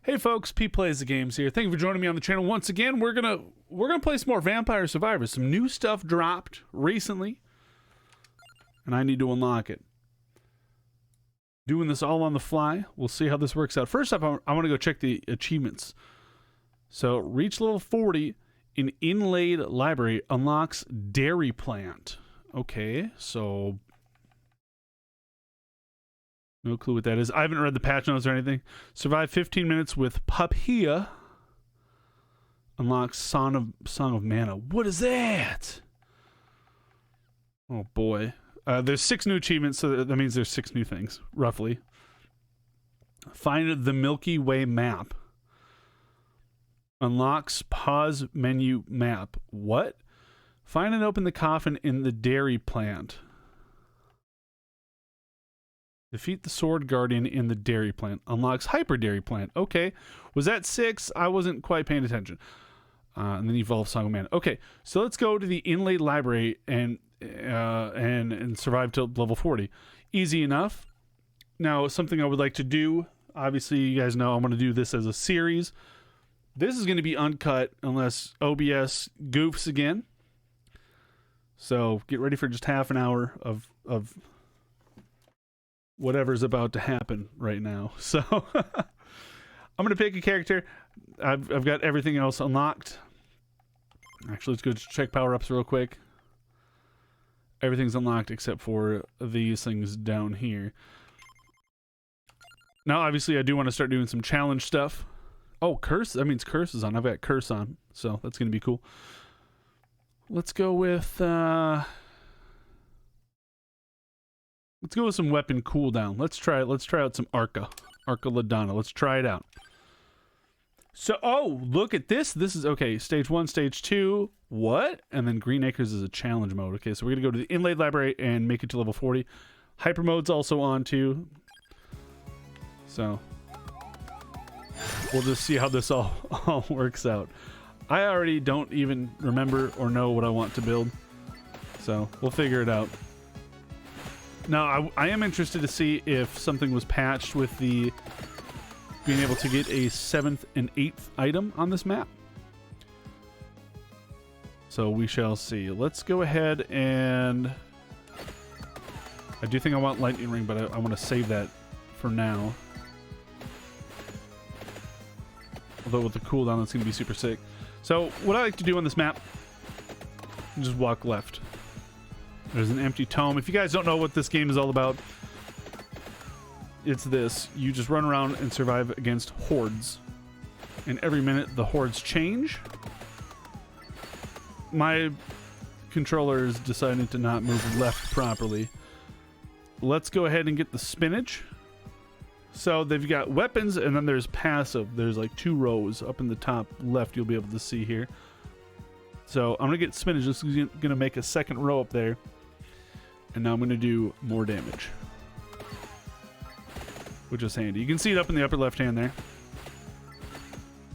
Hey folks, Pete Plays the Games here. Thank you for joining me on the channel once again. We're gonna play some more Vampire Survivors. Some new stuff dropped recently, and I need to unlock it. Doing this all on the fly. We'll see how this works out. First up, I want to go check the achievements. So, reach level 40 in Inlaid Library unlocks Dairy Plant. Okay, so no clue what that is. I haven't read the patch notes or anything. Survive 15 minutes with Papilla. Unlocks Song of Mana. What is that? Oh boy. There's 6 new achievements, so that means there's 6 new things, roughly. Find the Milky Way map. Unlocks pause menu map. What? Find and open the coffin in the dairy plant. Defeat the sword guardian in the dairy plant. Unlocks hyper dairy plant. Okay. Was that 6? I wasn't quite paying attention. And then evolve Song of Mana. Okay. So let's go to the Inlaid Library and survive till level 40. Easy enough. Now, something I would like to do. Obviously, you guys know I'm going to do this as a series. This is going to be uncut unless OBS goofs again. So get ready for just half an hour of whatever's about to happen right now. So I'm gonna pick a character. I've got everything else unlocked. Actually, let's go check power-ups real quick. Everything's unlocked except for these things down here. Now, obviously, I do want to start doing some challenge stuff. Oh, curse! That means curse is on. I've got curse on, so that's gonna be cool. Let's go with let's go with some weapon cooldown. Let's try out some Arca Ladonna. Let's try it out. So, oh, look at this. This is okay. Stage 1, stage 2. What? And then Green Acres is a challenge mode. Okay, so we're gonna go to the Inlaid Library and make it to level 40. Hyper mode's also on too. So we'll just see how this all works out. I already don't even remember or know what I want to build. So we'll figure it out. Now, I am interested to see if something was patched with the being able to get a 7th and 8th item on this map. So we shall see. Let's go ahead and I do think I want Lightning Ring, but I want to save that for now. Although with the cooldown, that's going to be super sick. So what I like to do on this map, just walk left. There's an empty tome. If you guys don't know what this game is all about, it's this. You just run around and survive against hordes. And every minute the hordes change. My controller is deciding to not move left properly. Let's go ahead and get the spinach. So they've got weapons and then there's passive. There's like 2 rows up in the top left you'll be able to see here. So I'm going to get spinach. This is going to make a 2nd row up there. And now I'm going to do more damage. Which is handy. You can see it up in the upper left hand there.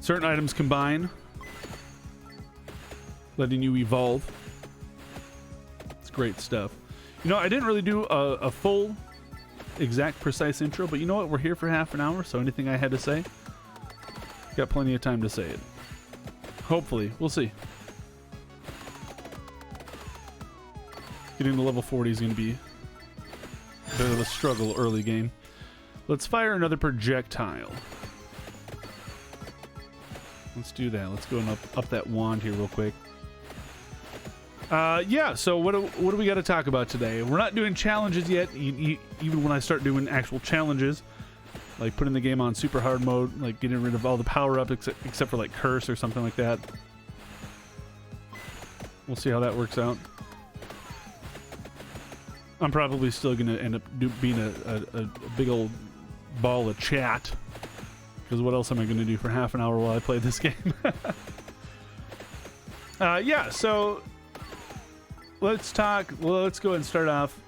Certain items combine, letting you evolve. It's great stuff. You know, I didn't really do a full, exact, precise intro, but you know what? We're here for half an hour, so anything I had to say, got plenty of time to say it. Hopefully. We'll see. Getting to level 40 is going to be a bit of a struggle early game. Let's fire another projectile. Let's do that. Let's go and up that wand here real quick. Yeah, so what do we got to talk about today? We're not doing challenges yet. Even when I start doing actual challenges, like putting the game on super hard mode, like getting rid of all the power-up except for like curse or something like that. We'll see how that works out. I'm probably still going to end up being a big old ball of chat. Because what else am I going to do for half an hour while I play this game? Yeah, so let's talk. Well, let's go ahead and start off.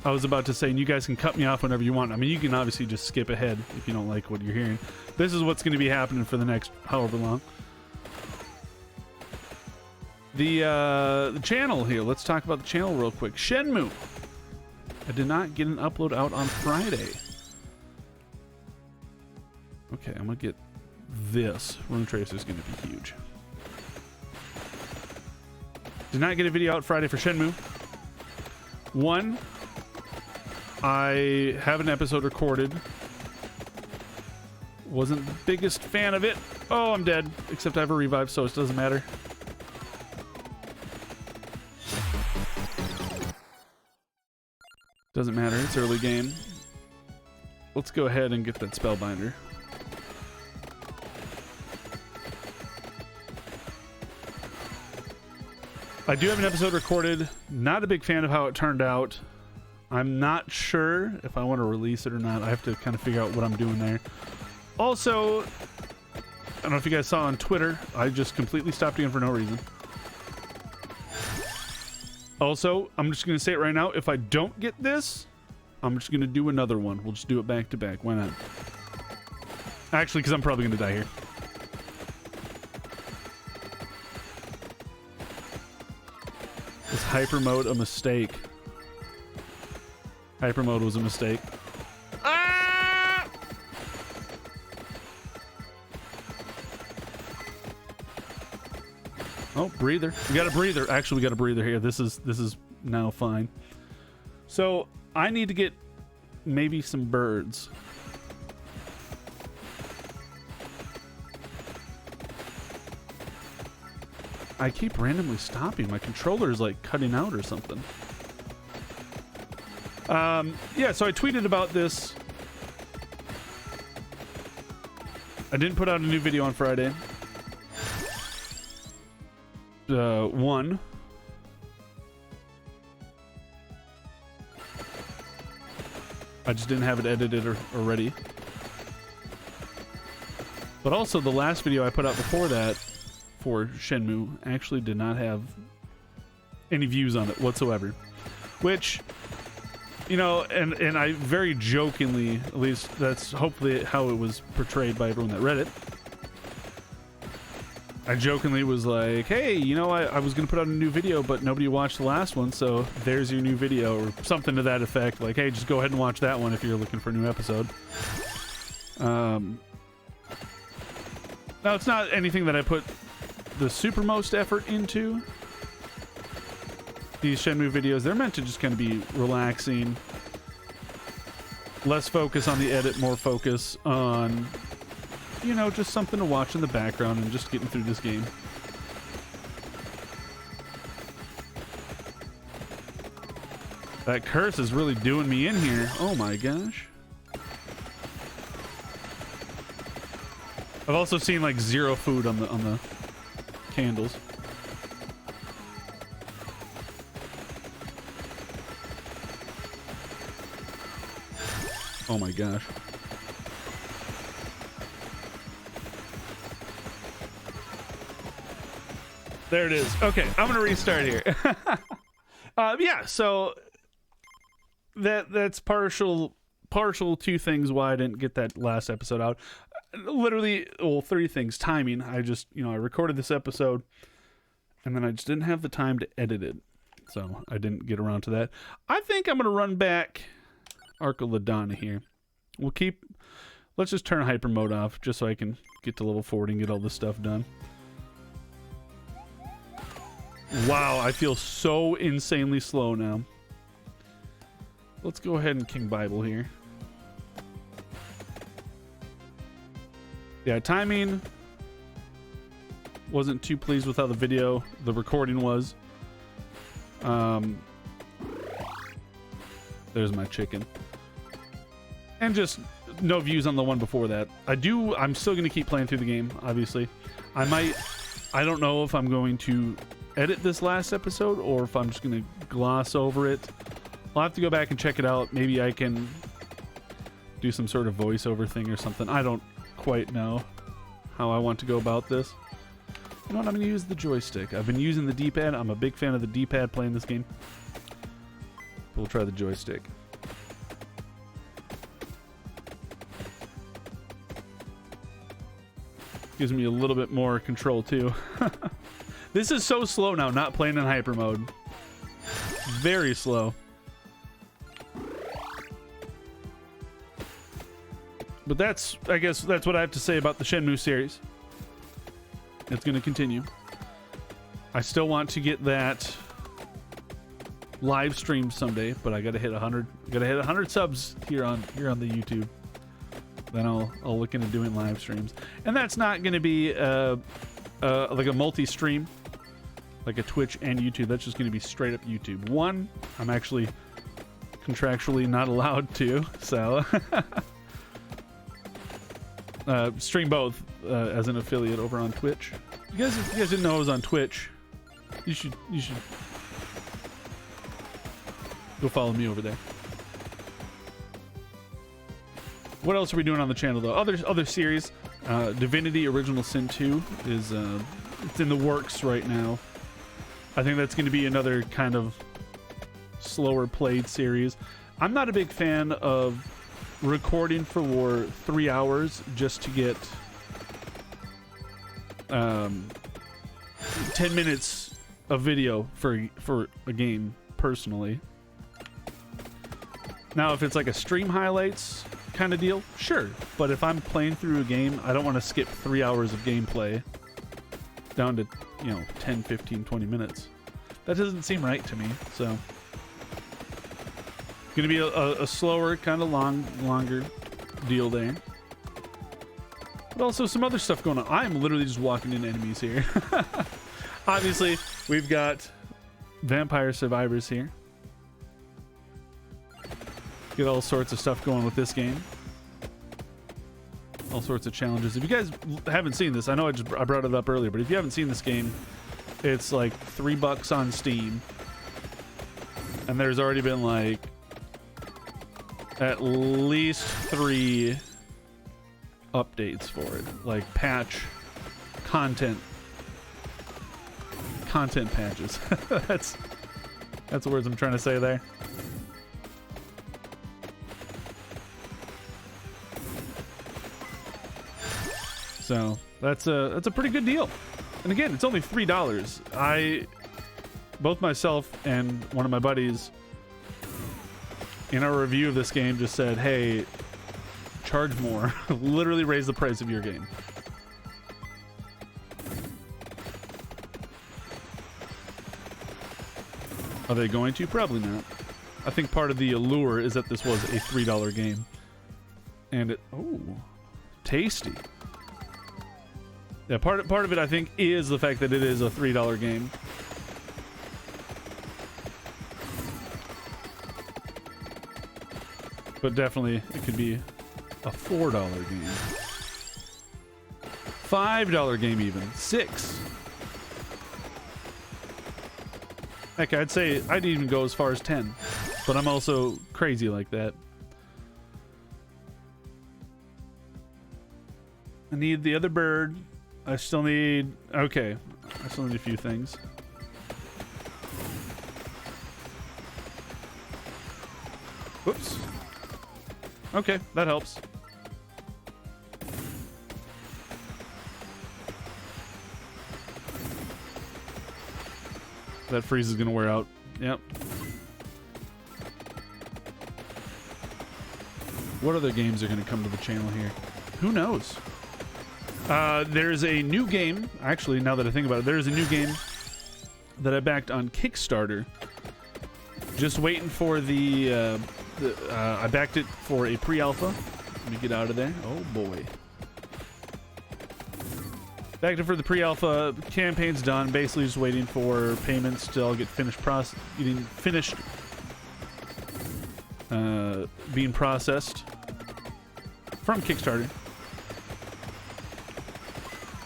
I was about to say, and you guys can cut me off whenever you want. I mean, you can obviously just skip ahead if you don't like what you're hearing. This is what's going to be happening for the next however long. The channel here. Let's talk about the channel real quick. Shenmue. I did not get an upload out on Friday. Okay, I'm gonna get this. Rune Tracer is gonna be huge. Did not get a video out Friday for Shenmue. One, I have an episode recorded. Wasn't the biggest fan of it. Oh, I'm dead. Except I have a revive, so it doesn't matter. Doesn't matter. It's early game. Let's go ahead and get that Spellbinder. I do have an episode recorded. Not a big fan of how it turned out. I'm not sure if I want to release it or not. I have to kind of figure out what I'm doing there. Also, I don't know if you guys saw on Twitter, I just completely stopped again for no reason. Also, I'm just going to say it right now. If I don't get this, I'm just going to do another one. We'll just do it back to back. Why not? Actually, because I'm probably going to die here. Is hyper mode a mistake? Hyper mode was a mistake. Ah! Oh, breather. We got a breather. Actually, we got a breather here. This is now fine. So I need to get maybe some birds. I keep randomly stopping. My controller is like cutting out or something. Yeah, so I tweeted about this. I didn't put out a new video on Friday. One. I just didn't have it edited or ready. But also the last video I put out before that for Shenmue actually did not have any views on it whatsoever. Which, you know, and I very jokingly, at least that's hopefully how it was portrayed by everyone that read it. I jokingly was like, hey, you know, I was going to put out a new video, but nobody watched the last one, so there's your new video, or something to that effect. Like, hey, just go ahead and watch that one if you're looking for a new episode. Now, it's not anything that I put the supermost effort into. These Shenmue videos, they're meant to just kind of be relaxing. Less focus on the edit, more focus on, you know, just something to watch in the background and just getting through this game. That curse is really doing me in here. Oh my gosh. I've also seen like zero food on the candles. Oh my gosh. There it is. Okay, I'm gonna restart here. Yeah, so that's partial to things why I didn't get that last episode out. Literally, well, 3 things. Timing. I just, you know, I recorded this episode and then I just didn't have the time to edit it. So I didn't get around to that. I think I'm gonna run back Arc of Ladonna here. Let's just turn hyper mode off just so I can get to level 40 and get all this stuff done. Wow, I feel so insanely slow now. Let's go ahead and King Bible here. Yeah, timing. Wasn't too pleased with how the recording was. There's my chicken. And just no views on the one before that. I'm still going to keep playing through the game, obviously. I don't know if I'm going to edit this last episode or if I'm just going to gloss over it. I'll have to go back and check it out. Maybe I can do some sort of voiceover thing or something. I don't quite know how I want to go about this. You know what? I'm going to use the joystick. I've been using the D-pad. I'm a big fan of the D-pad playing this game. We'll try the joystick. Gives me a little bit more control too. This is so slow now, not playing in hyper mode. Very slow. But I guess that's what I have to say about the Shenmue series. It's going to continue. I still want to get that live stream someday, but I got to hit 100. Got to hit 100 subs here on the YouTube. Then I'll look into doing live streams, and that's not going to be like a multi-stream, like a Twitch and YouTube. That's just going to be straight up YouTube. One, I'm actually contractually not allowed to, so stream both as an affiliate over on Twitch. If you guys didn't know I was on Twitch, you should go follow me over there. What else are we doing on the channel though? Other series, Divinity Original Sin 2 is it's in the works right now. I think that's going to be another kind of slower played series. I'm not a big fan of recording for 3 hours just to get 10 minutes of video for a game personally. Now if it's like a stream highlights kind of deal, sure, but if I'm playing through a game, I don't want to skip 3 hours of gameplay down to 10, 15, 20 minutes. That doesn't seem right to me. So gonna be a slower kind of longer deal there, but also some other stuff going on. I'm literally just walking into enemies here. Obviously we've got Vampire Survivors here. Get all sorts of stuff going with this game. All sorts of challenges. If you guys haven't seen this, I know I brought it up earlier, but if you haven't seen this game, it's like $3 on Steam. And there's already been like at least 3 updates for it. Like content patches. That's the words I'm trying to say there. So that's a pretty good deal. And again, it's only $3. Both myself and one of my buddies in our review of this game just said, hey, charge more. Literally raise the price of your game. Are they going to? Probably not. I think part of the allure is that this was a $3 game. And tasty. Yeah, part of it I think is the fact that it is a $3 game. But definitely it could be a $4 game. $5 game even. $6. Heck, I'd say I'd even go as far as 10. But I'm also crazy like that. I need the other bird. I still need... Okay. I still need a few things. Whoops. Okay, that helps. That freeze is gonna wear out. Yep. What other games are gonna come to the channel here? Who knows? There's a new game. Actually, now that I think about it, there's a new game that I backed on Kickstarter. Just waiting for I backed it for a pre-alpha. Let me get out of there. Oh boy. Backed it for the pre-alpha. Campaign's done. Basically just waiting for payments to all get being processed from Kickstarter.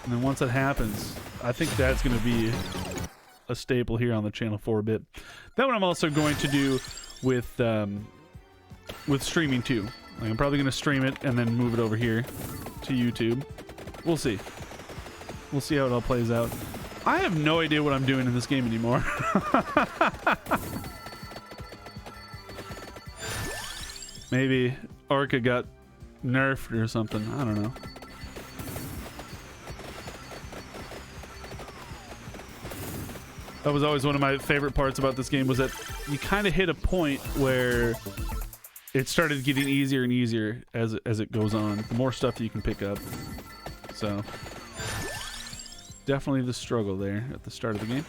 And then once that happens, I think that's going to be a staple here on the channel for a bit. That one I'm also going to do with streaming too. Like I'm probably going to stream it and then move it over here to YouTube. We'll see. We'll see how it all plays out. I have no idea what I'm doing in this game anymore. Maybe Orca got nerfed or something. I don't know. That was always one of my favorite parts about this game, was that you kind of hit a point where it started getting easier and easier as it goes on. The more stuff that you can pick up. So definitely the struggle there at the start of the game.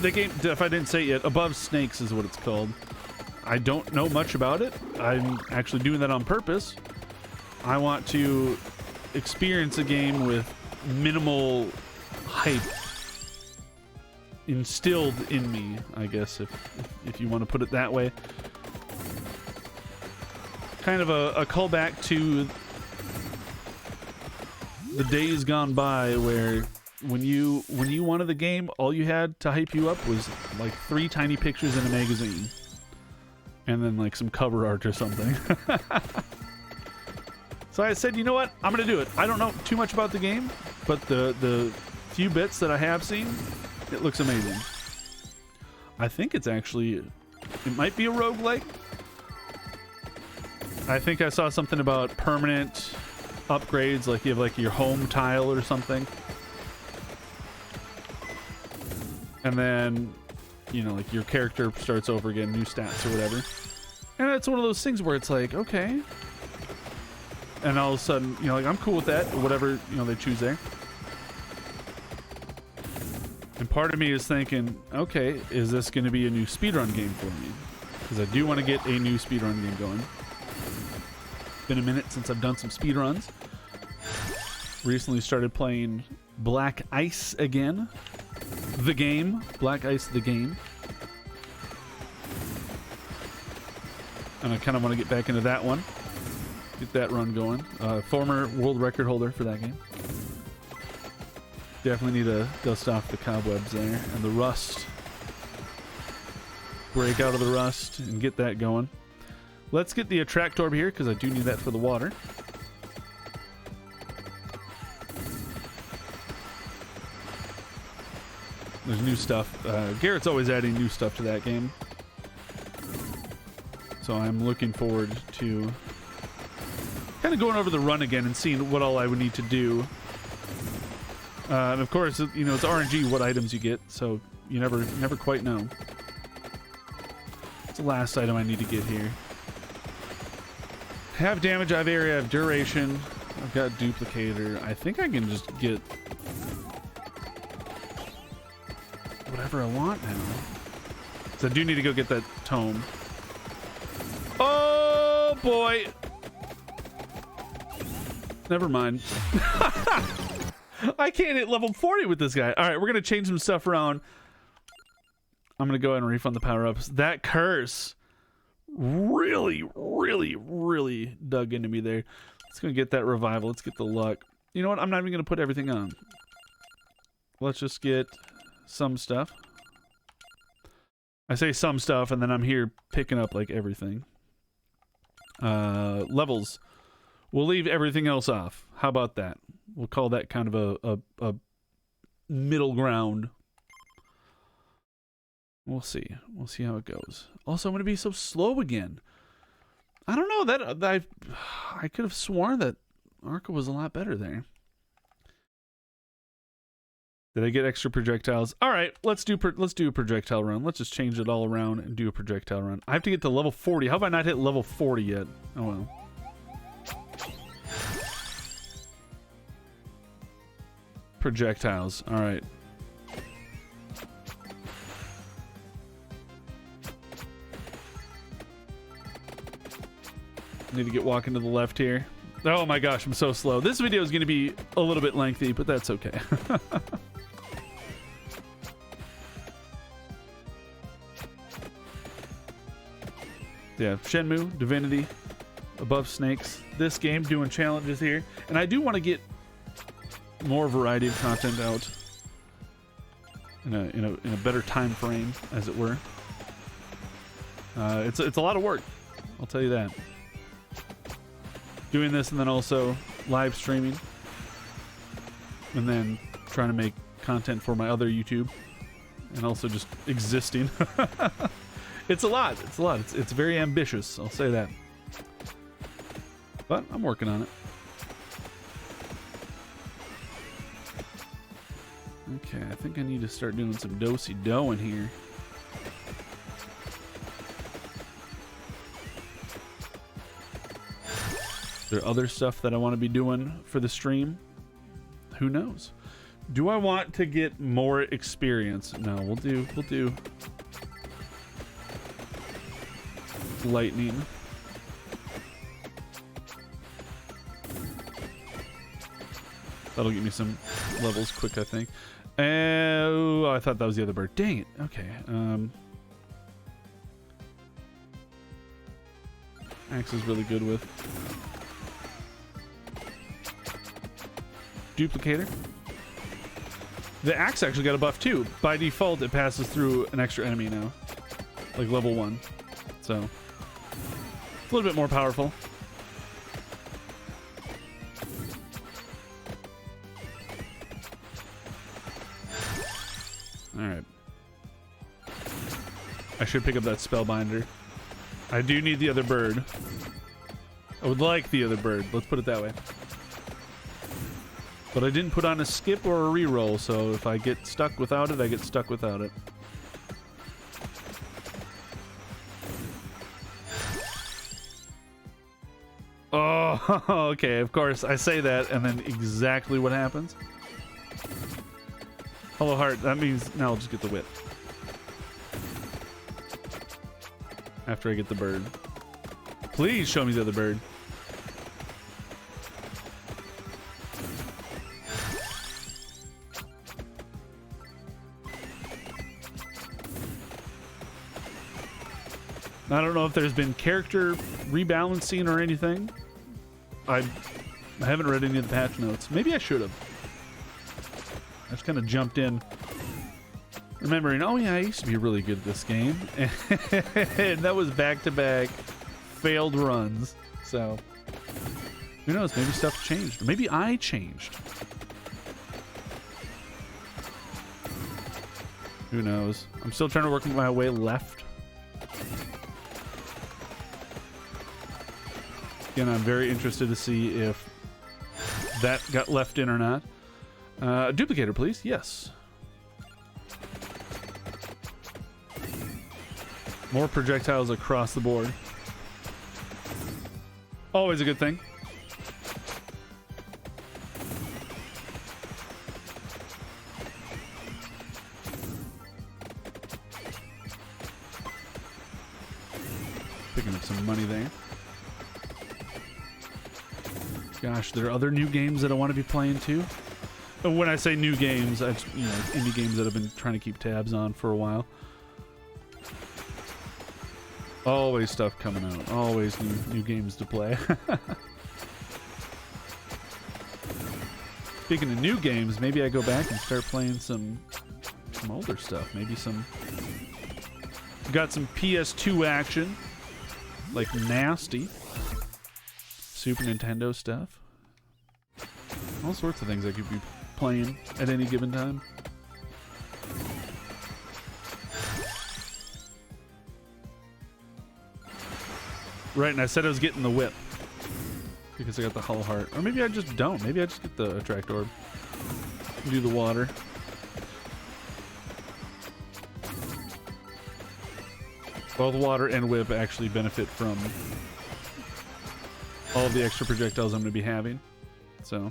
The game, if I didn't say it yet, Above Snakes is what it's called. I don't know much about it. I'm actually doing that on purpose. I want to experience a game with minimal hype instilled in me, I guess, if you want to put it that way. Kind of a callback to the days gone by where when you wanted the game, all you had to hype you up was like 3 tiny pictures in a magazine and then like some cover art or something. So I said, you know what, I'm gonna do it. I don't know too much about the game, but the few bits that I have seen, it looks amazing. I think it's actually, it might be a roguelike. I think I saw something about permanent upgrades, like you have like your home tile or something. And then, you know, like your character starts over again, new stats or whatever. And it's one of those things where it's like, okay. And all of a sudden, you know, like I'm cool with that, whatever, you know, they choose there. And part of me is thinking, okay, is this going to be a new speedrun game for me? Because I do want to get a new speedrun game going. It's been a minute since I've done some speedruns. Recently started playing Black Ice again. The game. Black Ice the game. And I kind of want to get back into that one. Get that run going. Former world record holder for that game. Definitely need to dust off the cobwebs there and the rust. Break out of the rust and get that going. Let's get the attract orb here because I do need that for the water. There's new stuff. Garrett's always adding new stuff to that game. So I'm looking forward to kind of going over the run again and seeing what all I would need to do. And of course, you know, it's RNG what items you get, so you never quite know. It's the last item I need to get here. I have damage, I have area, I have duration. I've got duplicator. I think I can just get whatever I want now. So I do need to go get that tome. Oh boy! Never mind. I can't hit level 40 with this guy. All right, we're going to change some stuff around. I'm going to go ahead and refund the power-ups. That curse really, really, really dug into me there. Let's go get that revival. Let's get the luck. You know what? I'm not even going to put everything on. Let's just get some stuff. I say some stuff, and then I'm here picking up, like, everything. Levels. We'll leave everything else off. How about that? We'll call that kind of a middle ground. We'll see. We'll see how it goes. Also, I'm going to be so slow again. I don't know. That I could have sworn that Arca was a lot better there. Did I get extra projectiles? All right, let's do a projectile run. Let's just change it all around and do a projectile run. I have to get to level 40. How have I not hit level 40 yet? Oh well. Projectiles. All right. Need to get walking to the left here. Oh my gosh, I'm so slow. This video is going to be a little bit lengthy, but that's okay. Yeah, Shenmue, Divinity, Above Snakes. This game doing challenges here, and I do want to get more variety of content out in a better time frame, as it were. It's a lot of work, I'll tell you that. Doing this and then also live streaming, and then trying to make content for my other YouTube, and also just existing. It's a lot. It's a lot. It's very ambitious, I'll say that. But I'm working on it. Okay, I think I need to start doing some do-si-do in here. Is there other stuff that I want to be doing for the stream? Who knows? Do I want to get more experience? No, we'll do lightning. That'll give me some levels quick, I think. Oh, I thought that was the other bird. Dang it. Okay. Axe is really good with. Duplicator. The axe actually got a buff too. By default, it passes through an extra enemy now. Like level 1. So, it's a little bit more powerful. Alright. I should pick up that Spellbinder. I do need the other bird. I would like the other bird. Let's put it that way. But I didn't put on a skip or a reroll, so if I get stuck without it, I get stuck without it. Oh, okay, of course. I say that, and then exactly what happens. Hollow Heart, that means now I'll just get the whip. After I get the bird. Please show me the other bird. I don't know if there's been character rebalancing or anything. I haven't read any of the patch notes. Maybe I should have. I just kind of jumped in, remembering, oh yeah, I used to be really good at this game. And that was back-to-back failed runs. So, who knows? Maybe stuff changed. Or maybe I changed. Who knows? I'm still trying to work my way left. Again, I'm very interested to see if that got left in or not. Duplicator, please. Yes. More projectiles across the board. Always a good thing. Picking up some money there. Gosh, there are other new games that I want to be playing too. And when I say new games, indie games that I've been trying to keep tabs on for a while. Always stuff coming out. Always new games to play. Speaking of new games, maybe I go back and start playing some older stuff. Maybe some... Got some PS2 action. Like Nasty. Super Nintendo stuff. All sorts of things I could be playing at any given time. Right, and I said I was getting the whip because I got the Hollow Heart. Or maybe I just don't. Maybe I just get the Attract Orb. Do the water. Both water and whip actually benefit from all of the extra projectiles I'm going to be having. So.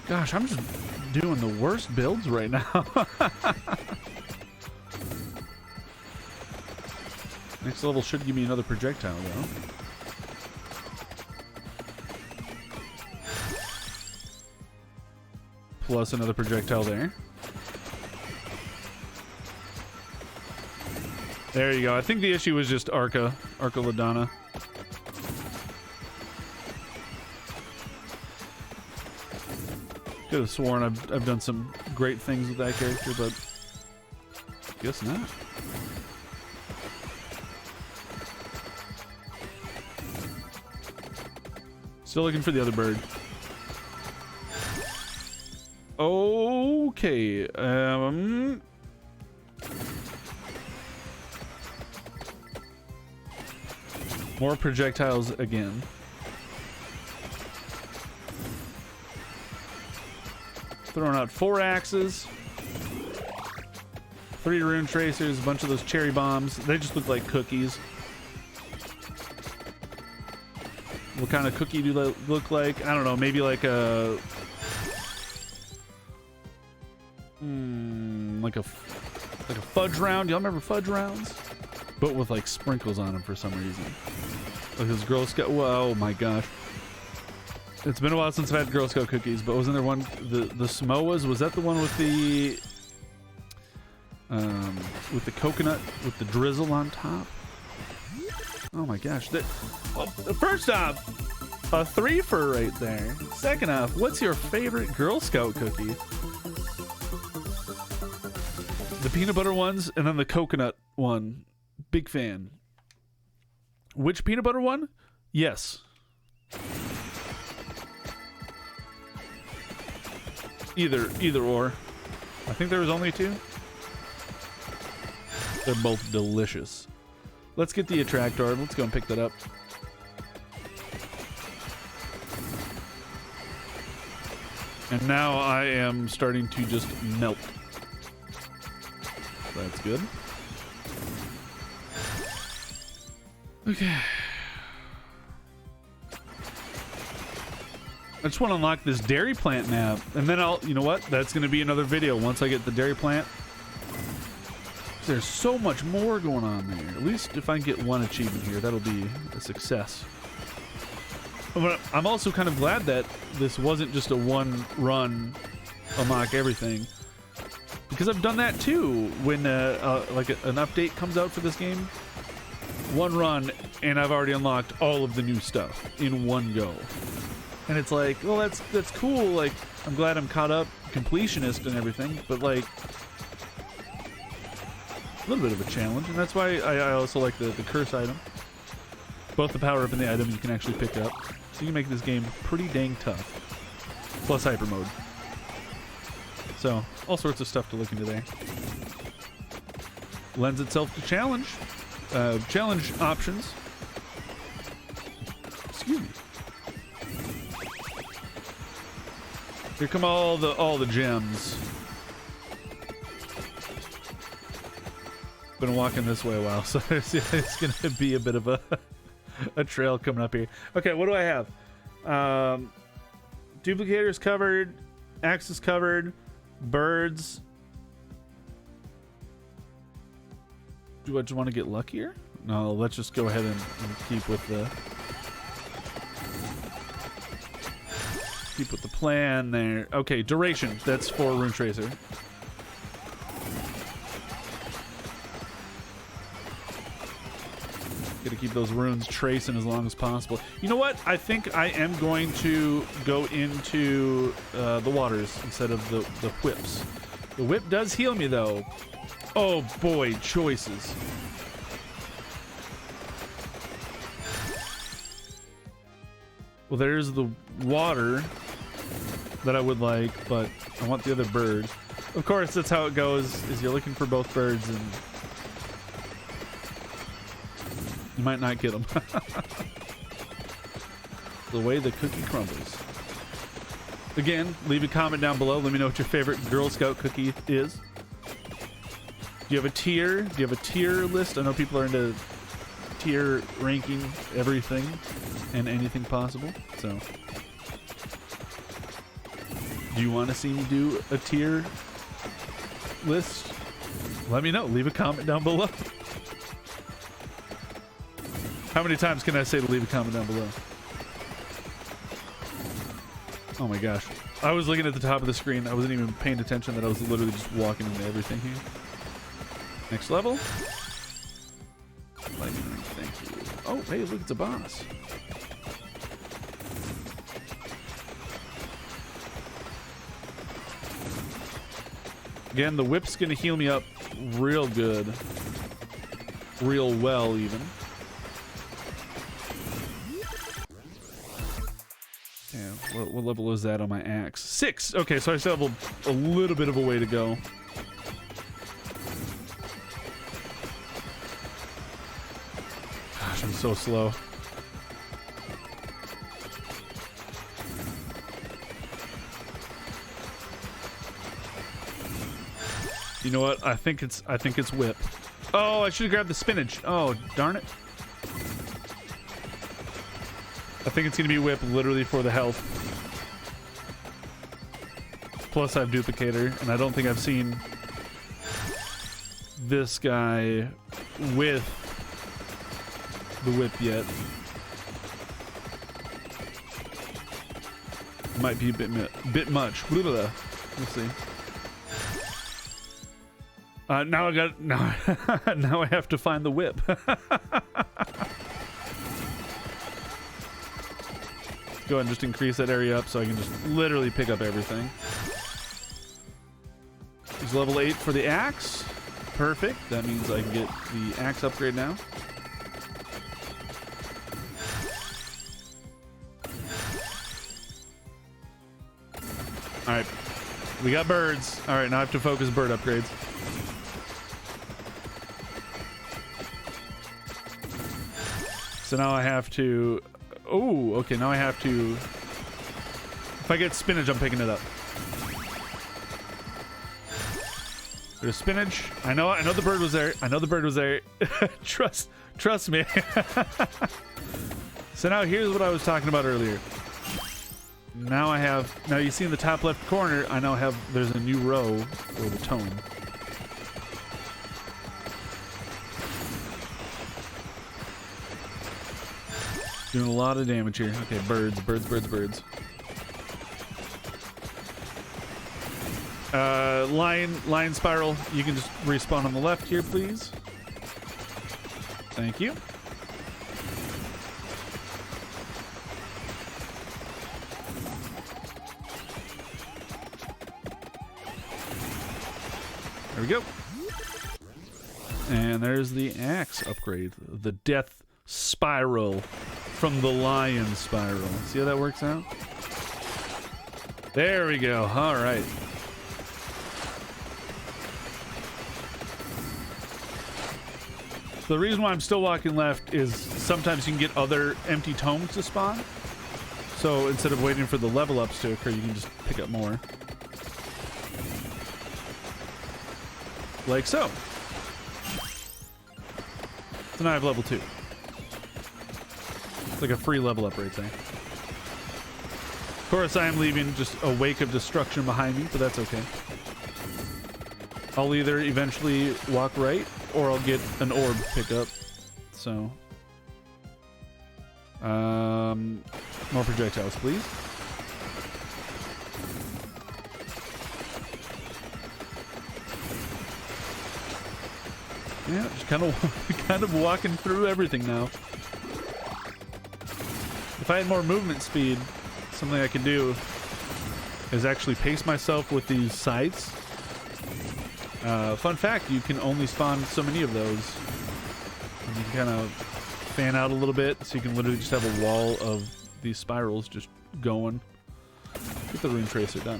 Gosh, I'm just doing the worst builds right now. Next level should give me another projectile, though. Plus another projectile there. There you go. I think the issue was just Arca Ladonna. Could have sworn I've done some great things with that character, but guess not. Still looking for the other bird. Okay. More projectiles again. Throwing out 4 axes. 3 rune tracers, a bunch of those cherry bombs. They just look like cookies. What kind of cookie do they look like? I don't know. Maybe like a... like a fudge round. Y'all remember fudge rounds? But with like sprinkles on them for some reason. Like those Girl Scout... Whoa, my gosh. It's been a while since I've had Girl Scout cookies, but wasn't there one... The Samoas? Was that the one with the coconut, with the drizzle on top? Oh my gosh. First off, a 3-fer right there. Second off, what's your favorite Girl Scout cookie? The peanut butter ones and then the coconut one. Big fan. Which peanut butter one? Yes. Either or. I think there was only 2. They're both delicious. Let's get the attract orb. Let's go and pick that up. And now I am starting to just melt. That's good. Okay. I just want to unlock this dairy plant map, and then you know what? That's going to be another video once I get the dairy plant. There's so much more going on there. At least if I can get one achievement here, that'll be a success. But I'm also kind of glad that this wasn't just a one run unlock everything, because I've done that too when like an update comes out for this game. One run and I've already unlocked all of the new stuff in one go. And it's like, well, that's cool. Like, I'm glad I'm caught up, completionist and everything, but like a little bit of a challenge, and that's why I also like the curse item. Both the power up and the item you can actually pick up, so you can make this game pretty dang tough. Plus hyper mode. So all sorts of stuff to look into there. Lends itself to challenge options. Excuse me. Here come all the gems. Been walking this way a while, so it's gonna be a bit of a trail coming up here. Okay, what do I have? Duplicators covered, axes covered, birds. Do I just want to get luckier? No, let's just go ahead and keep with the plan there. Okay, duration. That's for Rune Tracer. Gotta keep those runes tracing as long as possible. You know what? I think I am going to go into the waters instead of the whips. The whip does heal me though. Oh boy, choices. Well, there's the water that I would like, but I want the other bird. Of course, that's how it goes, is you're looking for both birds and you might not get them. The way the cookie crumbles. Again, leave a comment down below. Let me know what your favorite Girl Scout cookie is. Do you have a tier? Do you have a tier list? I know people are into tier ranking everything and anything possible. So, do you want to see me do a tier list? Let me know. Leave a comment down below. How many times can I say to leave a comment down below? Oh my gosh. I was looking at the top of the screen. I wasn't even paying attention that I was literally just walking into everything here. Next level. Lightning ring, thank you. Oh, hey, look, it's a boss. Again, the whip's gonna heal me up real good. Real well, even. Yeah, what level is that on my axe? 6! Okay, so I still have a little bit of a way to go. Gosh, I'm so slow. You know what? I think it's whip. Oh, I should have grabbed the spinach. Oh, darn it. I think it's gonna be whip literally for the health. Plus I have duplicator, and I don't think I've seen this guy with the whip yet. Might be a bit much. Blah, blah, blah. Let's see. Now I got now I have to find the whip. Go ahead and just increase that area up so I can just literally pick up everything. It's level 8 for the axe. Perfect. That means I can get the axe upgrade now. Alright. We got birds. Alright, now I have to focus bird upgrades. So now I have to... Oh, okay, now I have to... If I get spinach, I'm picking it up. There's spinach. I know the bird was there. I know the bird was there. Trust me. So now here's what I was talking about earlier. Now you see in the top left corner, I now have, there's a new row for the tome. Doing a lot of damage here. Okay, birds. Lion spiral, you can just respawn on the left here, please. Thank you. There we go. And there's the axe upgrade. The death spiral from the lion spiral. See how that works out? There we go. All right. The reason why I'm still walking left is sometimes you can get other empty tomes to spawn. So instead of waiting for the level ups to occur, you can just pick up more. Like so. So now I have level 2. It's like a free level up right there. Of course, I am leaving just a wake of destruction behind me, but that's okay. I'll either eventually walk right, or I'll get an orb pickup. So, more projectiles, please. Yeah, just kind of walking through everything now. If I had more movement speed, something I could do is actually pace myself with these sights. Fun fact, you can only spawn so many of those. And you can kind of fan out a little bit, so you can literally just have a wall of these spirals just going. Get the rune tracer done.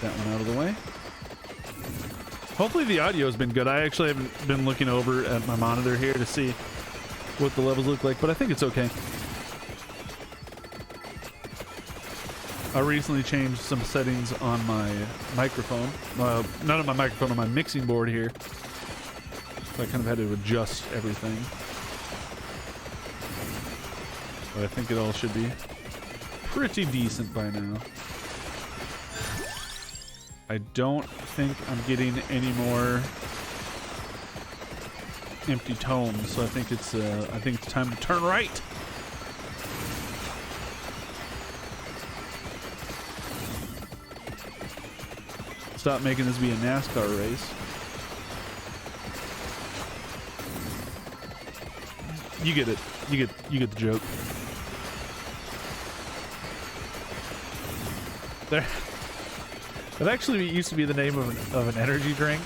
That one out of the way. Hopefully the audio has been good. I actually haven't been looking over at my monitor here to see what the levels look like, but I think it's okay. I recently changed some settings on my microphone. Not on my microphone, on my mixing board here. So I kind of had to adjust everything. But I think it all should be pretty decent by now. I don't think I'm getting any more empty tomes, so I think it's time to turn right. Stop making this be a NASCAR race. You get it. You get the joke. There. That actually used to be the name of an energy drink,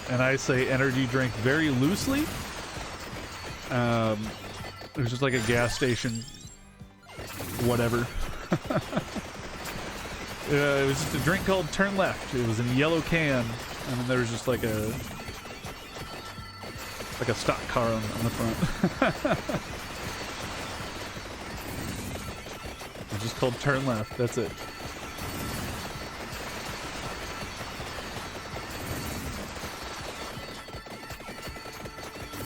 and I say energy drink very loosely. It was just like a gas station, whatever. It was just a drink called Turn Left. It was in a yellow can, and then there was just like a stock car on the front. It was just called Turn Left. That's it.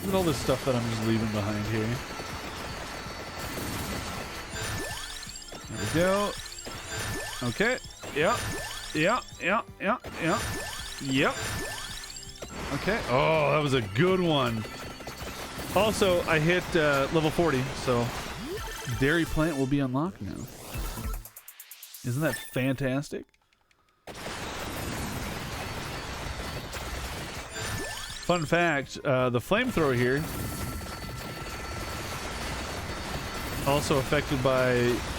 Look at all this stuff that I'm just leaving behind here. There we go. Okay. Yep. Yep. Yep. Yep. Yep. Yep. Okay. Oh, that was a good one. Also, I hit level 40, so Dairy Plant will be unlocked now. Isn't that fantastic? Fun fact, the flamethrower here also affected by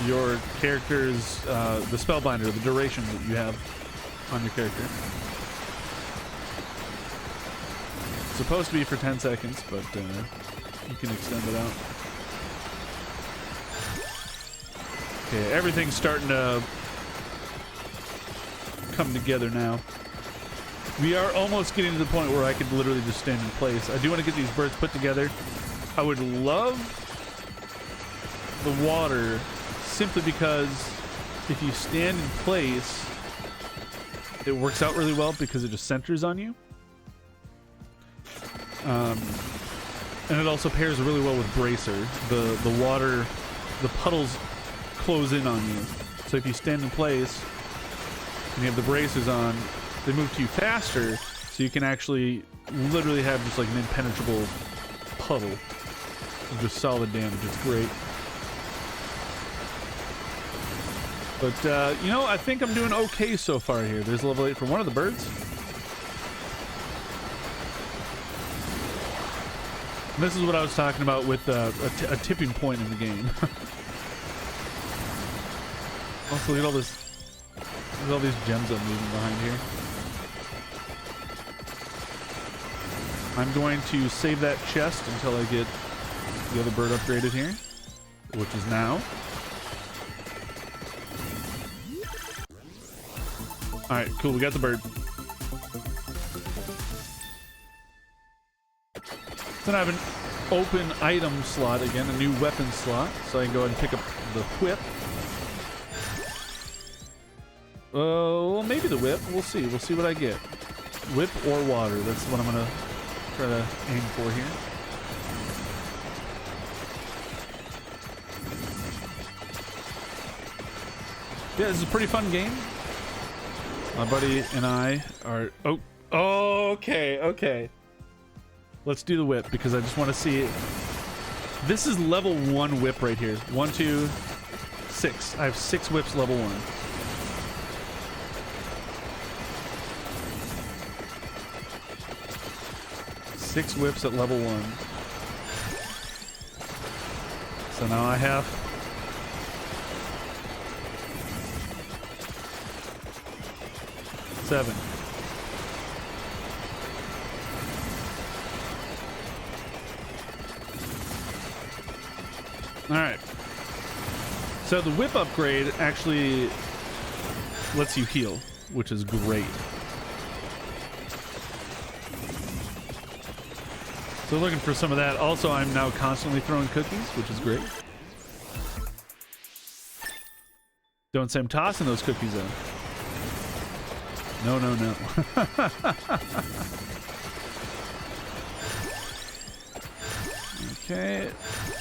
your character's, the spellbinder, the duration that you have on your character. It's supposed to be for 10 seconds, but you can extend it out. Okay, everything's starting to come together now. We are almost getting to the point where I could literally just stand in place. I do want to get these birds put together. I would love the water simply because if you stand in place, it works out really well because it just centers on you. And it also pairs really well with Bracer. The water, the puddles close in on you. So if you stand in place and you have the bracers on, they move to you faster, so you can actually literally have just like an impenetrable puddle of just solid damage. It's great. But, you know, I think I'm doing okay so far here. There's level 8 for one of the birds. And this is what I was talking about with a tipping point in the game. Also, look at all this. Look at all these gems I'm leaving behind here. I'm going to save that chest until I get the other bird upgraded here, which is now. Alright, cool, we got the bird. Then I have an open item slot again, a new weapon slot, so I can go ahead and pick up the whip. Well, maybe the whip. We'll see. We'll see what I get. Whip or water. That's what I'm going to try to aim for here. Yeah, this is a pretty fun game. My buddy and I are... Oh, okay. Let's do the whip because I just want to see it. This is level 1 whip right here. 1, 2, 6. I have 6 whips level 1. Six whips at level 1. So now I have 7. Alright. So the whip upgrade actually lets you heal, which is great. So looking for some of that. Also, I'm now constantly throwing cookies, which is great. Don't say I'm tossing those cookies though. No. Okay.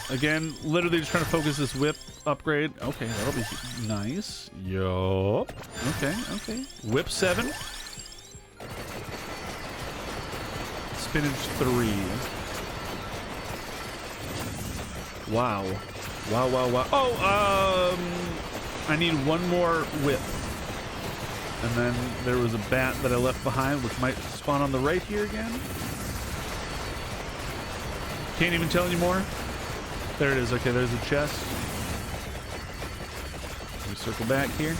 Again, literally just trying to focus this whip upgrade. Okay, that'll be nice. Yup. Okay. Whip 7. Spinach 3. Wow. Oh, I need one more whip. And then there was a bat that I left behind, which might spawn on the right here again. Can't even tell anymore. There it is. Okay, there's a chest. Let me circle back here.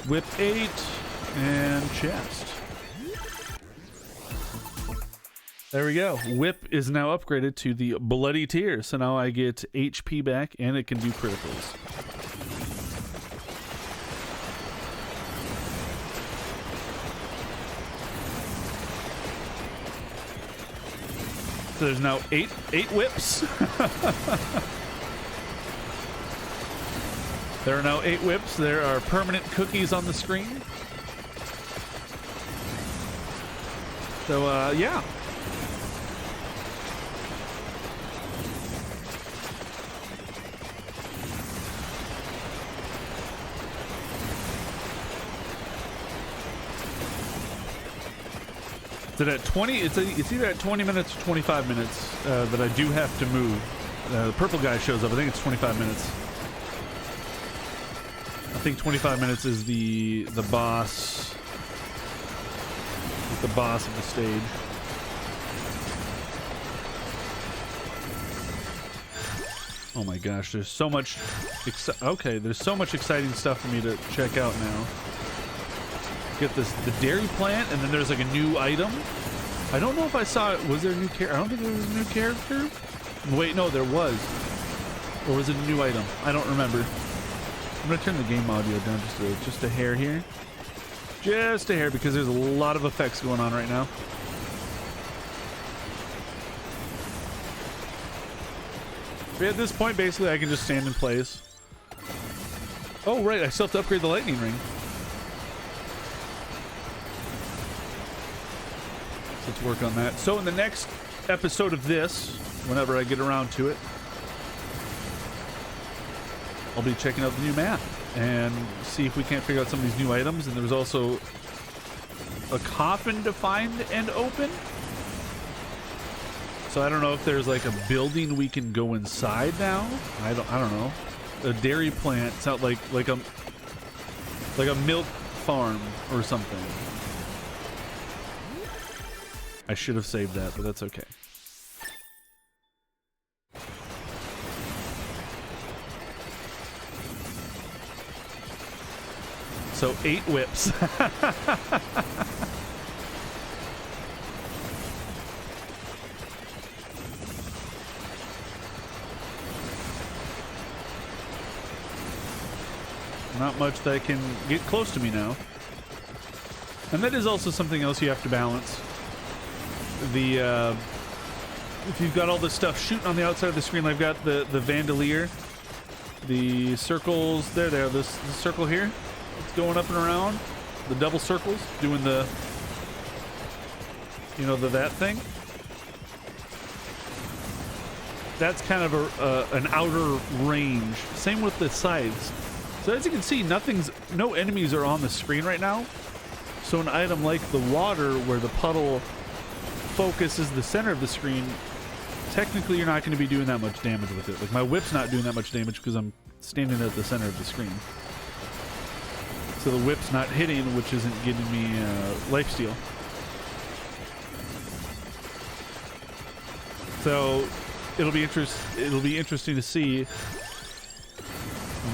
Whip 8 and chest. There we go. Whip is now upgraded to the bloody tier. So now I get HP back and it can do criticals. So there's now eight whips. There are now 8 whips. There are permanent cookies on the screen. So, yeah. Is it at 20? It's either at 20 minutes or 25 minutes that I do have to move. The purple guy shows up. I think it's 25 minutes. I think 25 minutes is the boss. The boss of the stage. Oh my gosh, there's so much. Okay, there's so much exciting stuff for me to check out now. Get the dairy plant, and then there's like a new item. I don't know if I saw it. Was there a new character? I don't think there was a new character. Wait, no, there was. Or was it a new item? I don't remember. I'm gonna turn the game audio down just a hair here. Just a hair, because there's a lot of effects going on right now. But at this point, basically, I can just stand in place. Oh, right, I still have to upgrade the lightning ring. So let's work on that. So in the next episode of this, whenever I get around to it, I'll be checking out the new map and see if we can't figure out some of these new items. And there's also a coffin to find and open. So I don't know if there's like a building we can go inside now. I don't know. A dairy plant. It's not like a milk farm or something. I should have saved that, but that's okay. So 8 whips. Not much that can get close to me now. And that is also something else you have to balance. If you've got all this stuff shooting on the outside of the screen, I've got the Vandalier, the circles, this circle here, it's going up and around, the double circles, doing the, that thing. That's kind of an outer range. Same with the sides. So as you can see, no enemies are on the screen right now. So an item like the water, where the puddle focus is the center of the screen, technically you're not going to be doing that much damage with it. Like my whip's not doing that much damage because I'm standing at the center of the screen. So the whip's not hitting, which isn't giving me lifesteal. So it'll be interesting to see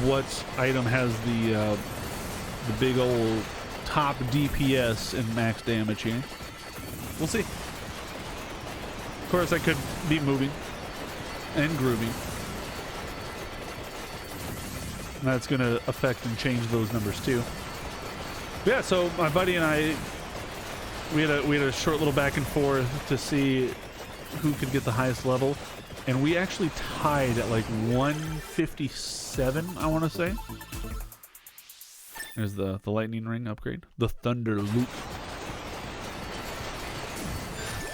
what item has the big old top DPS and max damage here. We'll see. Of course, I could be moving and grooving. And that's going to affect and change those numbers too. But yeah, so my buddy and I, we had a short little back and forth to see who could get the highest level. And we actually tied at like 157, I want to say. There's the lightning ring upgrade. The thunder loop.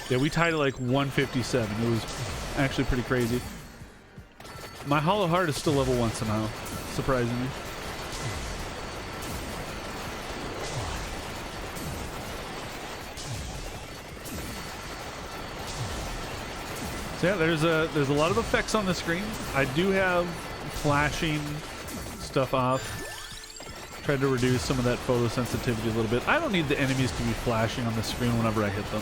Yeah, we tied at like 157. It was actually pretty crazy. My Hollow Heart is still level 1 somehow, surprisingly. So yeah, there's a lot of effects on the screen. I do have flashing stuff off. Tried to reduce some of that photosensitivity a little bit. I don't need the enemies to be flashing on the screen whenever I hit them.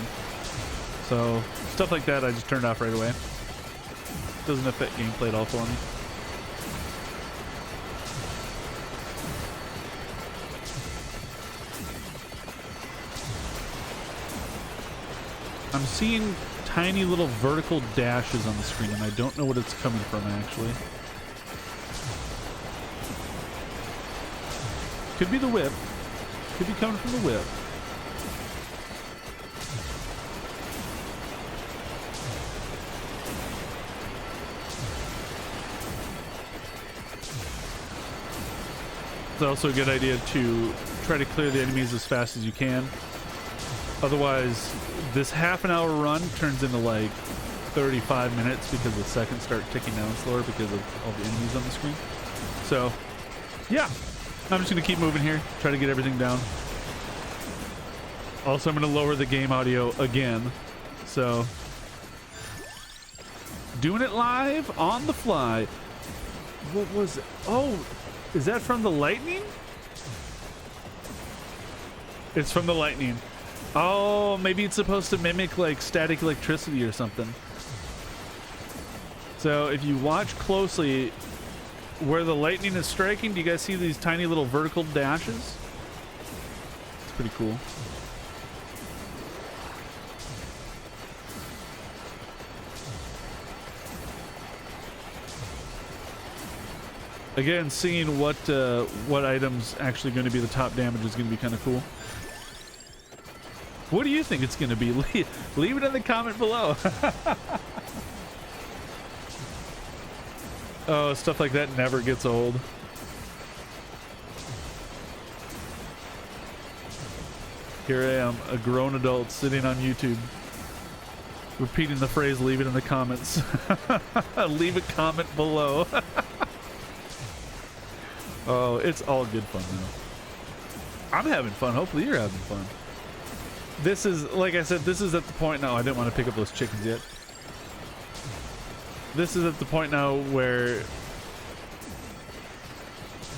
So stuff like that I just turned off right away. Doesn't affect gameplay at all for me. I'm seeing tiny little vertical dashes on the screen, and I don't know what it's coming from, actually. Could be the whip. Could be coming from the whip. It's also a good idea to try to clear the enemies as fast as you can. Otherwise, this half an hour run turns into like 35 minutes because the seconds start ticking down slower because of all the enemies on the screen. So, yeah. I'm just going to keep moving here, try to get everything down. Also, I'm going to lower the game audio again. So, doing it live on the fly. What was it? Oh, is that from the lightning? It's from the lightning. Oh, maybe it's supposed to mimic like static electricity or something. So if you watch closely where the lightning is striking, do you guys see these tiny little vertical dashes? It's pretty cool. Again, seeing what items actually going to be the top damage is going to be kind of cool. What do you think it's going to be? Leave it in the comment below. Oh, stuff like that never gets old. Here I am, a grown adult sitting on YouTube, repeating the phrase, leave it in the comments. Leave a comment below. Oh, it's all good fun now. I'm having fun. Hopefully you're having fun. This is, like I said, this is at the point now. I didn't want to pick up those chickens yet. This is at the point now where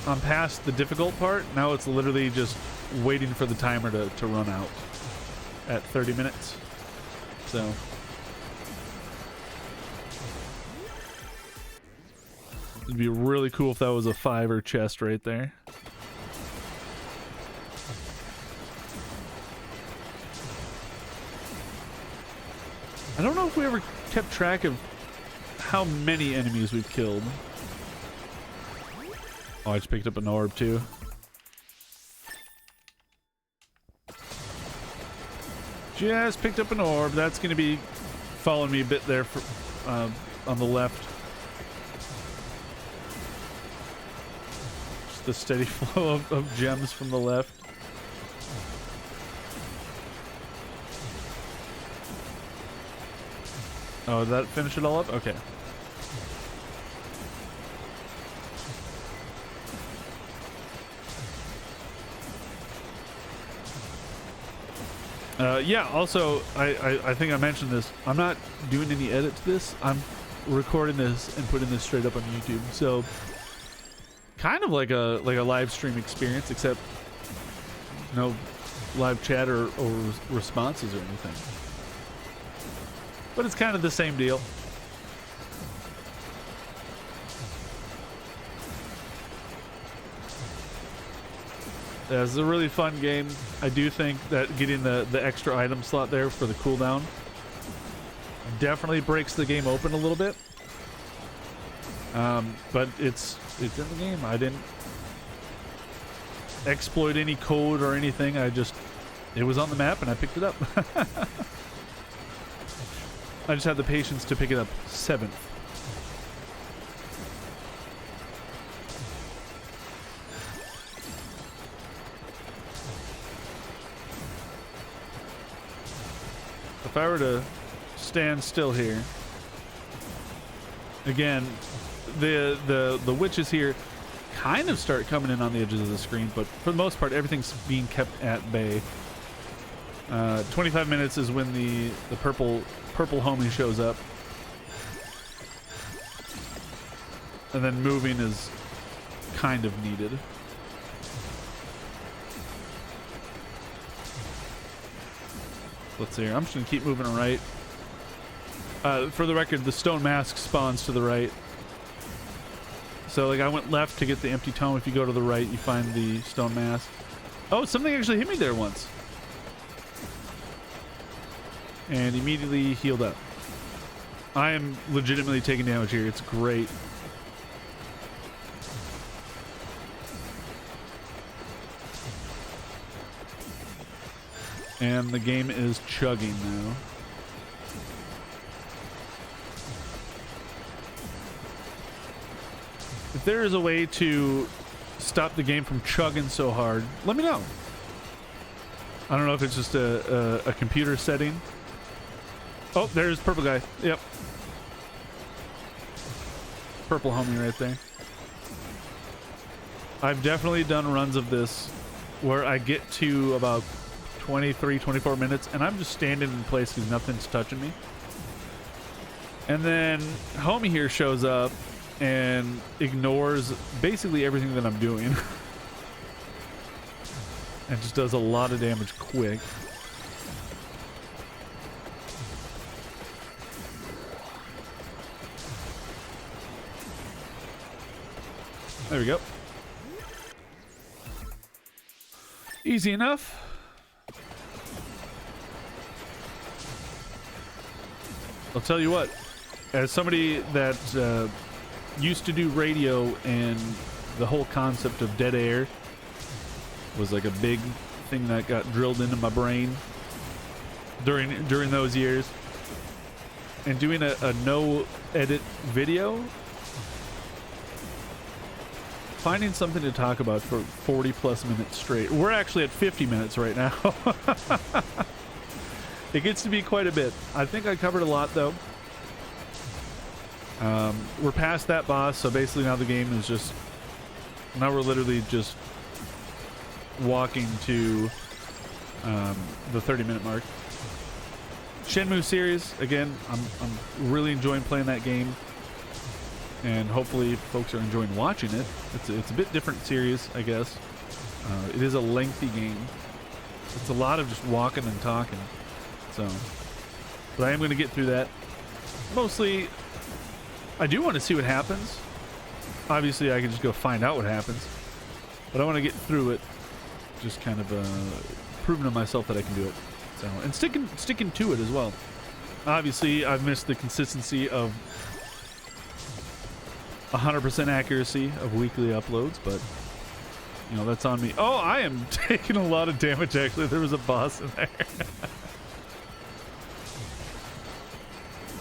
I'm past the difficult part. Now it's literally just waiting for the timer to run out at 30 minutes. So it'd be really cool if that was a 5er chest right there. I don't know if we ever kept track of how many enemies we've killed. Oh, I just picked up an orb too. Just picked up an orb. That's going to be following me a bit there for, on the left. Just the steady flow of gems from the left. Oh, did that finish it all up? Okay. Yeah, also, I think I mentioned this. I'm not doing any edit to this. I'm recording this and putting this straight up on YouTube. So, kind of like a live stream experience, except no live chat or responses or anything. But it's kind of the same deal. Yeah, this is a really fun game. I do think that getting the extra item slot there for the cooldown definitely breaks the game open a little bit. But it's in the game. I didn't exploit any code or anything. It was on the map and I picked it up. I just had the patience to pick it up 7th. If I were to stand still here, again, the witches here kind of start coming in on the edges of the screen, but for the most part, everything's being kept at bay. 25 minutes is when the purple homie shows up, and then moving is kind of needed. Let's see here. I'm just gonna keep moving right. For the record, the stone mask spawns to the right. So like I went left to get the empty tome. If you go to the right, you find the stone mask. Oh, something actually hit me there once. And immediately healed up. I am legitimately taking damage here. It's great. And the game is chugging now. If there is a way to stop the game from chugging so hard, let me know. I don't know if it's just a computer setting. Oh, there's purple guy. Yep. Purple homie right there. I've definitely done runs of this where I get to about 23, 24 minutes and I'm just standing in place because nothing's touching me. And then homie here shows up and ignores basically everything that I'm doing. And just does a lot of damage quick. There we go. Easy enough. I'll tell you what, as somebody that used to do radio and the whole concept of dead air was like a big thing that got drilled into my brain during those years, and doing a no edit video, finding something to talk about for 40 plus minutes straight. We're actually at 50 minutes right now. It gets to be quite a bit. I think I covered a lot though. We're past that boss, so basically now the game is just, now we're literally just walking to the 30-minute mark. Shenmue series, again, I'm really enjoying playing that game, and hopefully folks are enjoying watching it. It's a bit different series, I guess. It is a lengthy game. It's a lot of just walking and talking. So, but I am going to get through that. Mostly, I do want to see what happens. Obviously, I can just go find out what happens, but I want to get through it. Just kind of proving to myself that I can do it. So, and sticking to it as well. Obviously, I've missed the consistency of 100% accuracy of weekly uploads, but you know, that's on me. Oh, I am taking a lot of damage. Actually, there was a boss in there.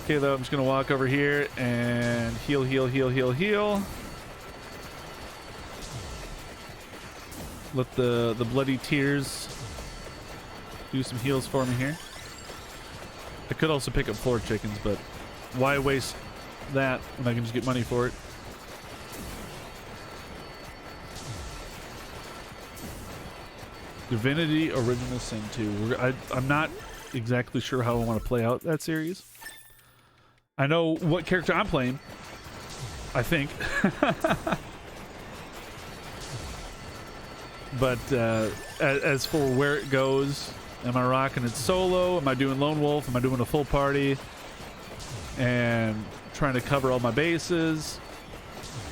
Okay, though, I'm just gonna walk over here and heal. Let the bloody tears do some heals for me here. I could also pick up floor chickens, but why waste that when I can just get money for it? Divinity Original Sin 2. I'm not exactly sure how I want to play out that series. I know what character I'm playing, I think. But as for where it goes, am I rocking it solo? Am I doing lone wolf? Am I doing a full party? And trying to cover all my bases?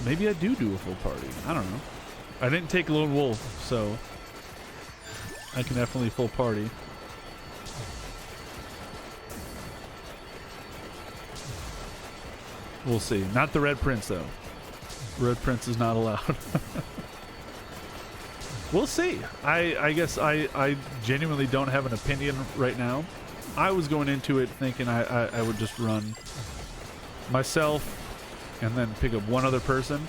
Maybe I do a full party. I don't know. I didn't take lone wolf, so I can definitely full party. We'll see. Not the Red Prince, though. Red Prince is not allowed. We'll see. I guess I genuinely don't have an opinion right now. I was going into it thinking I would just run myself and then pick up one other person.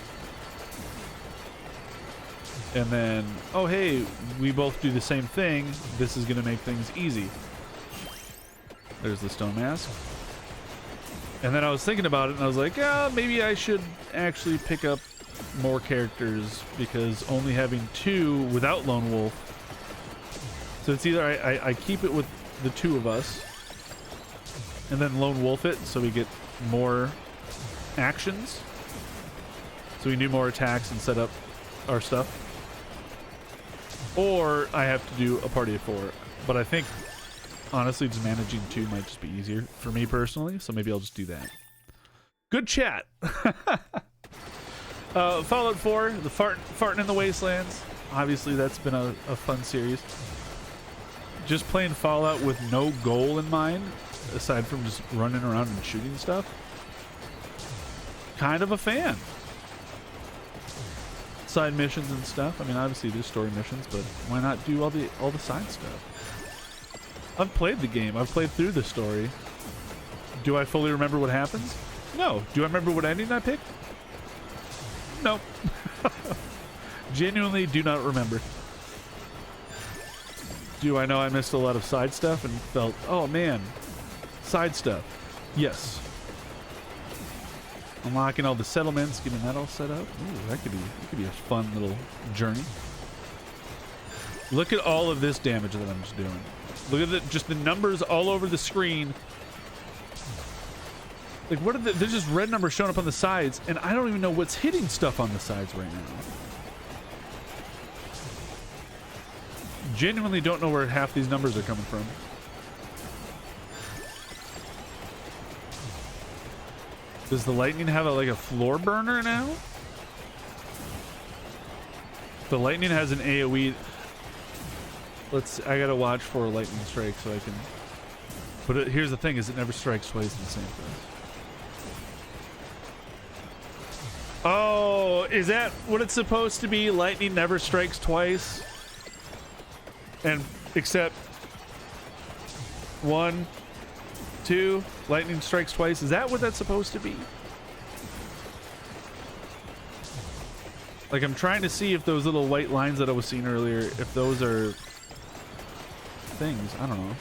And then, oh hey, we both do the same thing. This is going to make things easy. There's the stone mask. And then I was thinking about it and I was like, yeah, maybe I should actually pick up more characters, because only having two without lone wolf, so it's either I keep it with the two of us and then lone wolf it so we get more actions, so we do more attacks and set up our stuff, or I have to do a party of 4. But I think honestly just managing 2 might just be easier for me personally, so maybe I'll just do that. Good chat. Fallout 4, the farting in the wastelands. Obviously, that's been a fun series. Just playing Fallout with no goal in mind, aside from just running around and shooting stuff. Kind of a fan. Side missions and stuff. I mean, obviously there's story missions, but why not do all the side stuff? I've played the game. I've played through the story. Do I fully remember what happens? No. Do I remember what ending I picked? No. Genuinely do not remember. Do I know I missed a lot of side stuff and felt, oh man, side stuff? Yes. Unlocking all the settlements, getting that all set up. Ooh, that could be a fun little journey. Look at all of this damage that I'm just doing. Look at just the numbers all over the screen. Like, what are there's just red numbers showing up on the sides, and I don't even know what's hitting stuff on the sides right now. Genuinely don't know where half these numbers are coming from. Does the lightning have like a floor burner now? The lightning has an AoE. I gotta watch for a lightning strike so I can. But here's the thing: is it never strikes twice in the same place. Oh, is that what it's supposed to be? Lightning never strikes twice, and except 1, 2, lightning strikes twice. Is that what that's supposed to be? Like, I'm trying to see if those little white lines that I was seeing earlier, if those are things. I don't know.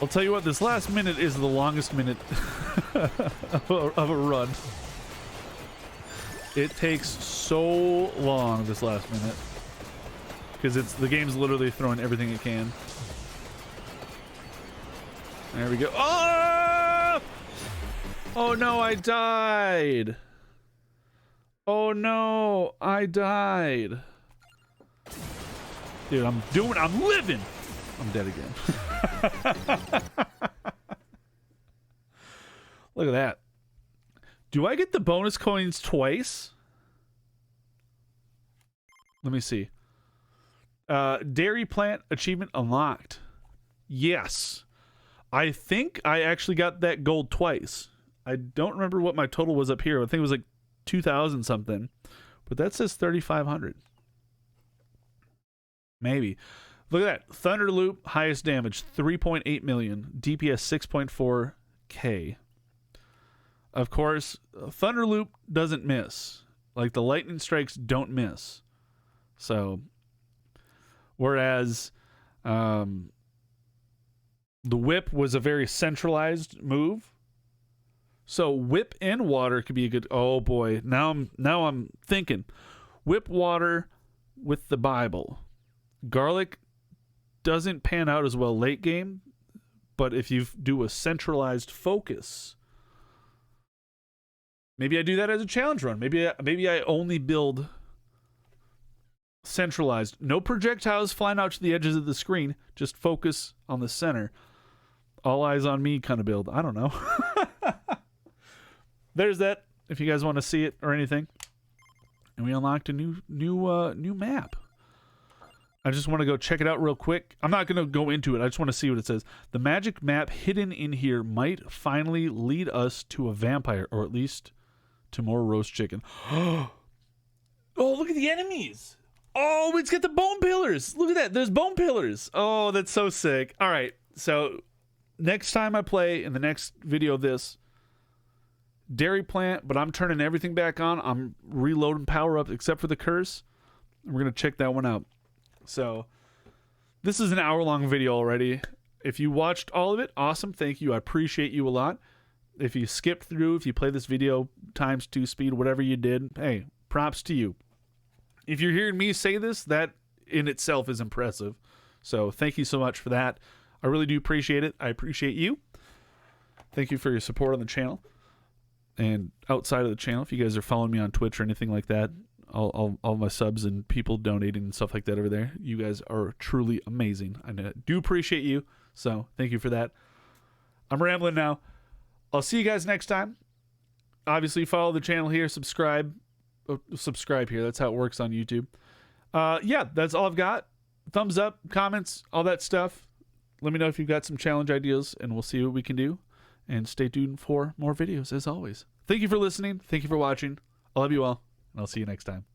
I'll tell you what, this last minute is the longest minute of a run. It takes so long, this last minute, because the game's literally throwing everything it can. There we go. Oh! Oh no, I died. Oh no, I died. Dude, I'm living. I'm dead again. Look at that. Do I get the bonus coins twice? Let me see. Dairy plant achievement unlocked. Yes. I think I actually got that gold twice. I don't remember what my total was up here. I think it was like 2,000 something. But that says 3,500. Maybe. Look at that. Thunder Loop, highest damage, 3.8 million. DPS 6.4k. Of course, Thunder Loop doesn't miss. Like, the lightning strikes don't miss. So, whereas the whip was a very centralized move. So whip and water could be a good. Oh boy, now I'm thinking, whip water with the Bible. Garlic doesn't pan out as well late game, but if you do a centralized focus, maybe I do that as a challenge run. Maybe I only build centralized, no projectiles flying out to the edges of the screen, just focus on the center. All eyes on me kind of build. I don't know. There's that, if you guys want to see it or anything. And we unlocked a new map. I just want to go check it out real quick. I'm not going to go into it. I just want to see what it says. The magic map hidden in here might finally lead us to a vampire, or at least to more roast chicken. Oh, look at the enemies. Oh, it's got the bone pillars. Look at that. There's bone pillars. Oh, that's so sick. All right. So next time I play, in the next video of this, dairy plant, but I'm turning everything back on. I'm reloading power up except for the curse. We're going to check that one out. So this is an hour-long video already. If you watched all of it, awesome. Thank you. I appreciate you a lot. If you skipped through, if you play this video ×2 speed, whatever you did, hey, props to you. If you're hearing me say this, that in itself is impressive. So thank you so much for that. I really do appreciate it. I appreciate you. Thank you for your support on the channel. And outside of the channel, if you guys are following me on Twitch or anything like that, all my subs and people donating and stuff like that over there, you guys are truly amazing. I do appreciate you. So thank you for that. I'm rambling now. I'll see you guys next time. Obviously, follow the channel here. Subscribe. Oh, subscribe here. That's how it works on YouTube. Yeah, that's all I've got. Thumbs up, comments, all that stuff. Let me know if you've got some challenge ideas, and we'll see what we can do. And stay tuned for more videos, as always. Thank you for listening. Thank you for watching. I love you all, and I'll see you next time.